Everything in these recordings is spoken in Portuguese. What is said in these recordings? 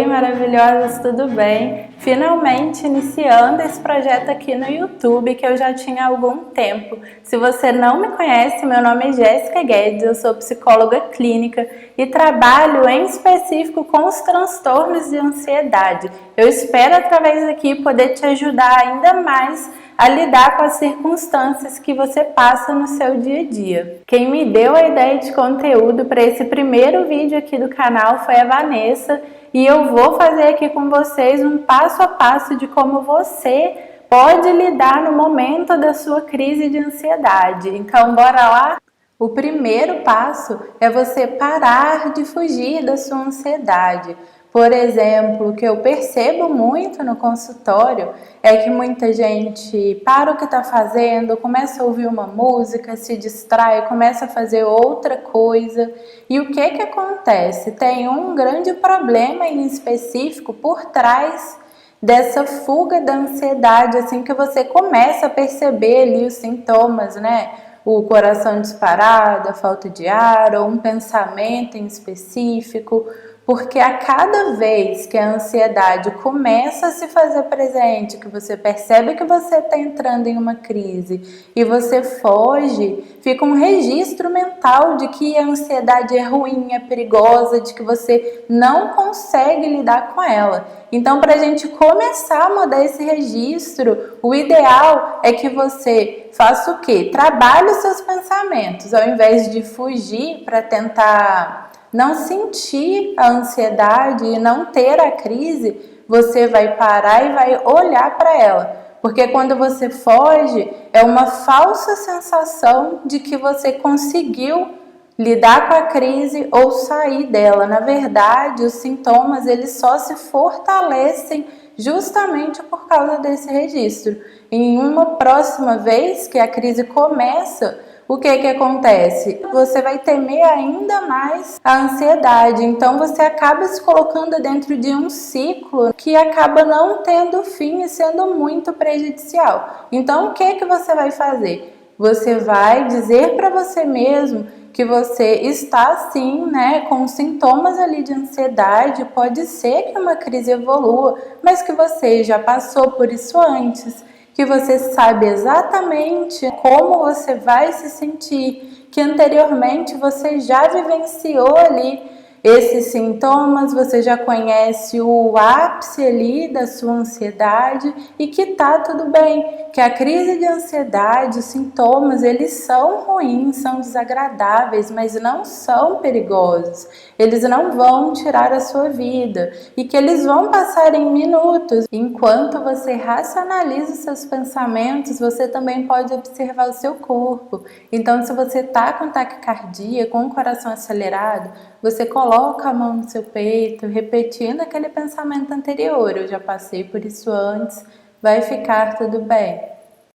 Oi, maravilhosas, tudo bem? Finalmente iniciando esse projeto aqui no YouTube que eu já tinha há algum tempo. Se você não me conhece, meu nome é Jéssica Guedes, eu sou psicóloga clínica e trabalho em específico com os transtornos de ansiedade. Eu espero através daqui poder te ajudar ainda mais a lidar com as circunstâncias que você passa no seu dia a dia. Quem me deu a ideia de conteúdo para esse primeiro vídeo aqui do canal foi a Vanessa, e eu vou fazer aqui com vocês um passo a passo de como você pode lidar no momento da sua crise de ansiedade. Então, bora lá? O primeiro passo é você parar de fugir da sua ansiedade. Por exemplo, o que eu percebo muito no consultório é que muita gente para o que está fazendo, começa a ouvir uma música, se distrai, começa a fazer outra coisa. E o que acontece? Tem um grande problema em específico por trás dessa fuga da ansiedade, assim que você começa a perceber ali os sintomas, né? O coração disparado, a falta de ar ou um pensamento em específico, porque a cada vez que a ansiedade começa a se fazer presente, que você percebe que você está entrando em uma crise e você foge, fica um registro mental de que a ansiedade é ruim, é perigosa, de que você não consegue lidar com ela. Então, para a gente começar a mudar esse registro, o ideal é que você faça o quê? Trabalhe os seus pensamentos, ao invés de fugir para tentar não sentir a ansiedade e não ter a crise, você vai parar e vai olhar para ela. Porque quando você foge, é uma falsa sensação de que você conseguiu lidar com a crise ou sair dela. Na verdade, os sintomas eles só se fortalecem justamente por causa desse registro. Em uma próxima vez que a crise começa, o que acontece? Você vai temer ainda mais a ansiedade, então você acaba se colocando dentro de um ciclo que acaba não tendo fim e sendo muito prejudicial. Então o que você vai fazer? Você vai dizer para você mesmo que você está sim, né, com sintomas ali de ansiedade, pode ser que uma crise evolua, mas que você já passou por isso antes, que você sabe exatamente como você vai se sentir, que anteriormente você já vivenciou ali esses sintomas, você já conhece o ápice ali da sua ansiedade e que tá tudo bem, que a crise de ansiedade, os sintomas, eles são ruins, são desagradáveis, mas não são perigosos. Eles não vão tirar a sua vida e que eles vão passar em minutos. Enquanto você racionaliza os seus pensamentos, você também pode observar o seu corpo. Então, se você tá com taquicardia, com o coração acelerado, você coloca a mão no seu peito, repetindo aquele pensamento anterior. Eu já passei por isso antes, vai ficar tudo bem.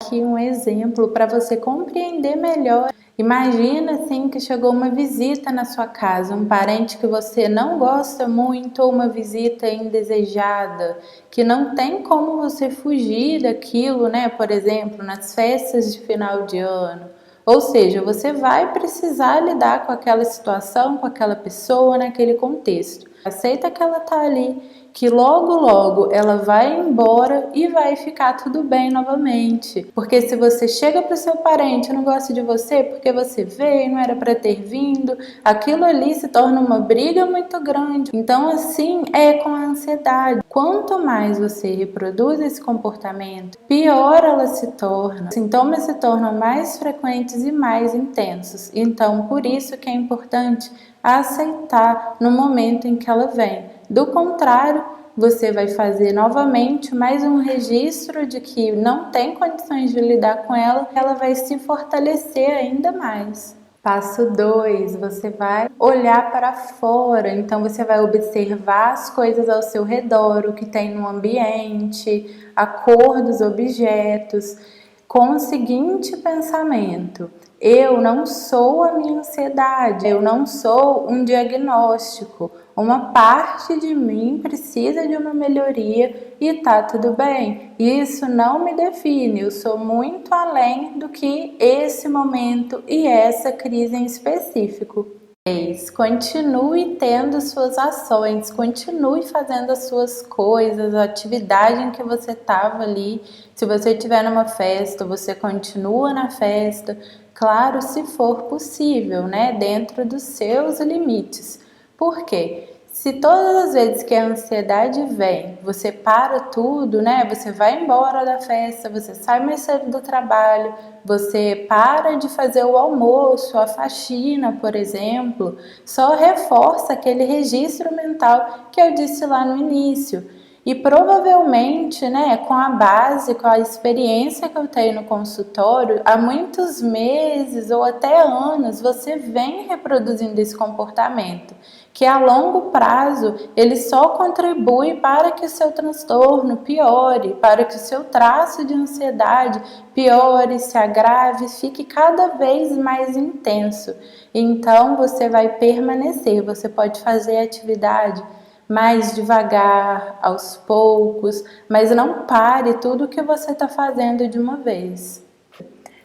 Aqui um exemplo para você compreender melhor. Imagina assim que chegou uma visita na sua casa, um parente que você não gosta muito ou uma visita indesejada, que não tem como você fugir daquilo, né? Por exemplo, nas festas de final de ano. Ou seja, você vai precisar lidar com aquela situação, com aquela pessoa, naquele contexto. Aceita que ela está ali, que logo ela vai embora e vai ficar tudo bem novamente. Porque se você chega para o seu parente, não gosta de você porque você veio, não era para ter vindo, aquilo ali se torna uma briga muito grande. Então assim é com a ansiedade. Quanto mais você reproduz esse comportamento, pior ela se torna. Os sintomas se tornam mais frequentes e mais intensos. Então por isso que é importante aceitar no momento em que ela vem. Do contrário, você vai fazer novamente mais um registro de que não tem condições de lidar com ela, ela vai se fortalecer ainda mais. Passo 2, você vai olhar para fora, então você vai observar as coisas ao seu redor, o que tem no ambiente, a cor dos objetos, com o seguinte pensamento: eu não sou a minha ansiedade, eu não sou um diagnóstico. Uma parte de mim precisa de uma melhoria e tá tudo bem. Isso não me define, eu sou muito além do que esse momento e essa crise em específico. Continue tendo suas ações, continue fazendo as suas coisas, a atividade em que você estava ali. Se você estiver numa festa, você continua na festa, claro, se for possível, né? Dentro dos seus limites. Por quê? Se todas as vezes que a ansiedade vem, você para tudo, né? Você vai embora da festa, você sai mais cedo do trabalho, você para de fazer o almoço, a faxina, por exemplo, só reforça aquele registro mental que eu disse lá no início. E provavelmente, né, com a base, com a experiência que eu tenho no consultório, há muitos meses ou até anos você vem reproduzindo esse comportamento, que a longo prazo ele só contribui para que o seu transtorno piore, para que o seu traço de ansiedade piore, se agrave, fique cada vez mais intenso. Então você vai permanecer, você pode fazer a atividade mais devagar, aos poucos, mas não pare tudo que você está fazendo de uma vez.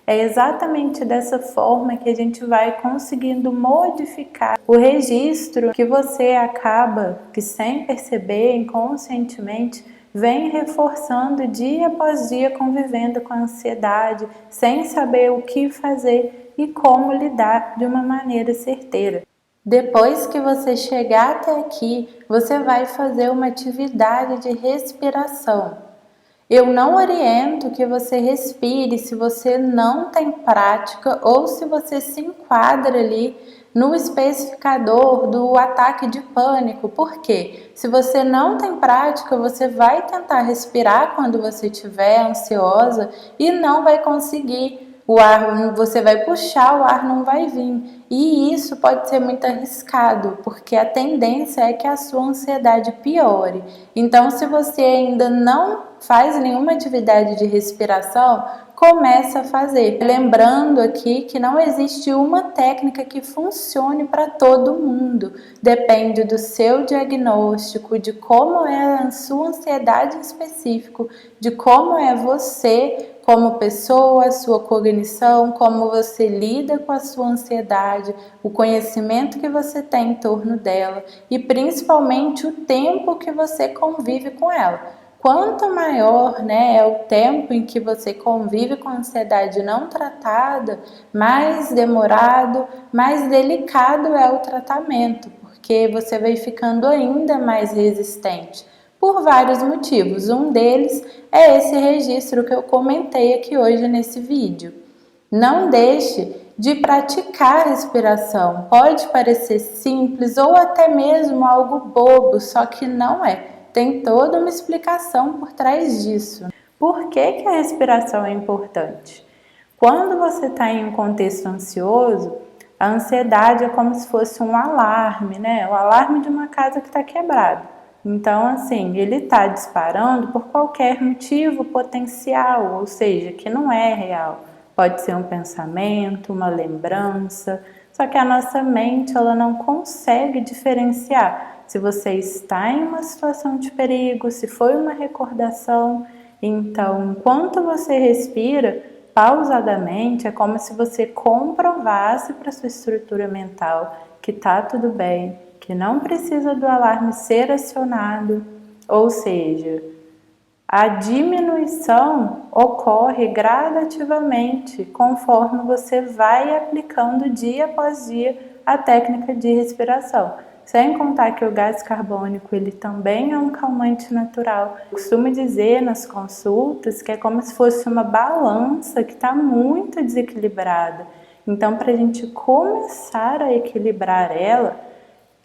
É exatamente dessa forma que a gente vai conseguindo modificar o registro que você acaba, que sem perceber, inconscientemente, vem reforçando dia após dia, convivendo com a ansiedade, sem saber o que fazer e como lidar de uma maneira certeira. Depois que você chegar até aqui, você vai fazer uma atividade de respiração. Eu não oriento que você respire se você não tem prática ou se você se enquadra ali no especificador do ataque de pânico. Por quê? Se você não tem prática, você vai tentar respirar quando você estiver ansiosa e não vai conseguir. O ar, você vai puxar, o ar não vai vir. E isso pode ser muito arriscado, porque a tendência é que a sua ansiedade piore. Então, se você ainda não faz nenhuma atividade de respiração, comece a fazer. Lembrando aqui que não existe uma técnica que funcione para todo mundo. Depende do seu diagnóstico, de como é a sua ansiedade em específico, de como é você como pessoa, a sua cognição, como você lida com a sua ansiedade, o conhecimento que você tem em torno dela e principalmente o tempo que você convive com ela. Quanto maior, né, é o tempo em que você convive com a ansiedade não tratada, mais demorado, mais delicado é o tratamento, porque você vai ficando ainda mais resistente. Por vários motivos. Um deles é esse registro que eu comentei aqui hoje nesse vídeo. Não deixe de praticar a respiração. Pode parecer simples ou até mesmo algo bobo, só que não é. Tem toda uma explicação por trás disso. Por que a respiração é importante? Quando você está em um contexto ansioso, a ansiedade é como se fosse um alarme, né? O alarme de uma casa que está quebrada. Então, assim, ele está disparando por qualquer motivo potencial, ou seja, que não é real. Pode ser um pensamento, uma lembrança, só que a nossa mente ela não consegue diferenciar se você está em uma situação de perigo, se foi uma recordação. Então, enquanto você respira pausadamente, é como se você comprovasse para sua estrutura mental que está tudo bem, que não precisa do alarme ser acionado, ou seja, a diminuição ocorre gradativamente conforme você vai aplicando dia após dia a técnica de respiração. Sem contar que o gás carbônico ele também é um calmante natural. Eu costumo dizer nas consultas que é como se fosse uma balança que está muito desequilibrada. Então, para a gente começar a equilibrar ela,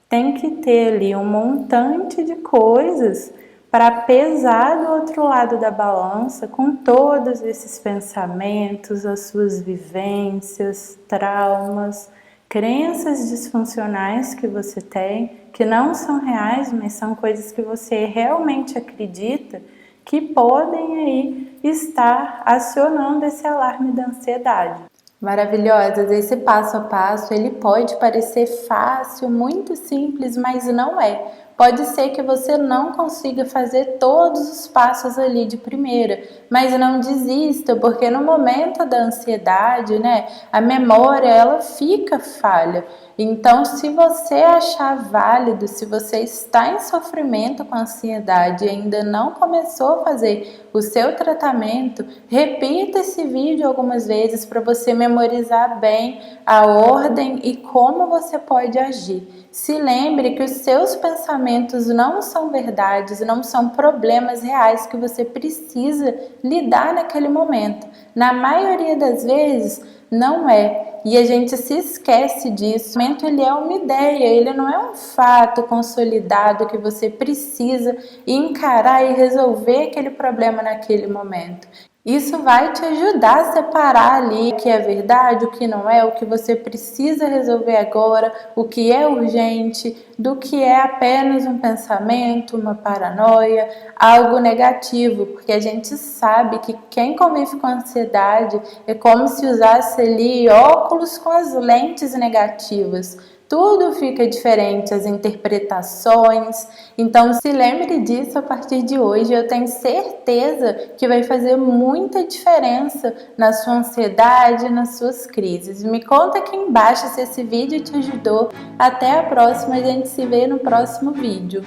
tem que ter ali um montante de coisas para pesar do outro lado da balança com todos esses pensamentos, as suas vivências, traumas, crenças disfuncionais que você tem, que não são reais, mas são coisas que você realmente acredita que podem aí estar acionando esse alarme da ansiedade. Maravilhosas, esse passo a passo ele pode parecer fácil, muito simples, mas não é. Pode ser que você não consiga fazer todos os passos ali de primeira, mas não desista, porque no momento da ansiedade, né, a memória ela fica falha. Então, se você achar válido, se você está em sofrimento com ansiedade e ainda não começou a fazer o seu tratamento, repita esse vídeo algumas vezes para você memorizar bem a ordem e como você pode agir. Se lembre que os seus pensamentos não são verdades, não são problemas reais que você precisa lidar naquele momento. Na maioria das vezes, não é. E a gente se esquece disso. O momento ele é uma ideia, ele não é um fato consolidado que você precisa encarar e resolver aquele problema naquele momento. Isso vai te ajudar a separar ali o que é verdade, o que não é, o que você precisa resolver agora, o que é urgente, do que é apenas um pensamento, uma paranoia, algo negativo, porque a gente sabe que quem convive com ansiedade é como se usasse ali óculos com as lentes negativas. Tudo fica diferente, as interpretações. Então, se lembre disso a partir de hoje. Eu tenho certeza que vai fazer muita diferença na sua ansiedade, nas suas crises. Me conta aqui embaixo se esse vídeo te ajudou. Até a próxima, a gente se vê no próximo vídeo.